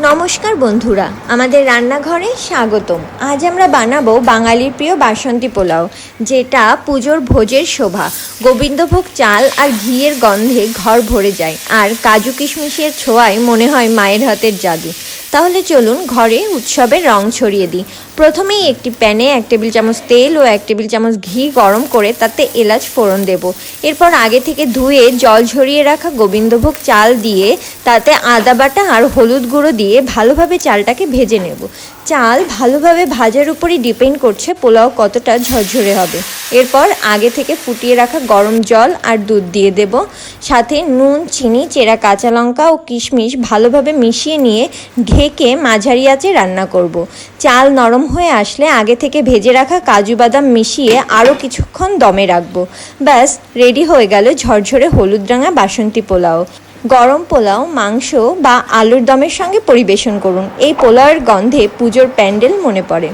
নমস্কার বন্ধুরা, আমাদের রান্নাঘরে স্বাগতম। আজ আমরা বানাবো বাঙালির প্রিয় বাসন্তী পোলাও, যেটা পুজোর ভোজের শোভা। গোবিন্দভোগ চাল আর ঘিয়ের গন্ধে ঘর ভরে যায়, আর কাজু কিশমিশের ছোঁয়ায় মনে হয় মায়ের হাতের জাদু। তাহলে চলুন ঘরে উৎসবের রং ছড়িয়ে দিই। প্রথমেই একটি প্যানে 1 টেবিল চামচ তেল ও 1 টেবিল চামচ ঘি গরম করে তাতে এলাচ ফোড়ন দেব। এরপর আগে থেকে ধুয়ে জল ঝরিয়ে রাখা গোবিন্দভোগ চাল দিয়ে তাতে আদা বাটা আর হলুদ গুঁড়ো দিয়ে ভালোভাবে চালটাকে ভেজে নেব। চাল ভালোভাবে ভাজার উপরই ডিপেন্ড করছে পোলাও কতটা ঝরঝরে হবে। এরপর আগে থেকে ফুটিয়ে রাখা গরম জল আর দুধ দিয়ে দেব। সাথে নুন, চিনি, চেরা কাঁচা লঙ্কা ও কিশমিশ ভালোভাবে মিশিয়ে নিয়ে ঢেকে মাঝারি আঁচে রান্না করব। চাল নরম হয়ে আসলে আগে থেকে ভেজে রাখা কাজু বাদাম মিশিয়ে আরও কিছুক্ষণ দমে রাখবো। ব্যাস, রেডি হয়ে গেল ঝরঝরে হলুদ রাঙা বাসন্তী পোলাও। গরম পোলাও, মাংস বা আলুর দমের সঙ্গে পরিবেশন করুন। এই পোলাওয়ের গন্ধে পুজোর প্যান্ডেল মনে পড়ে।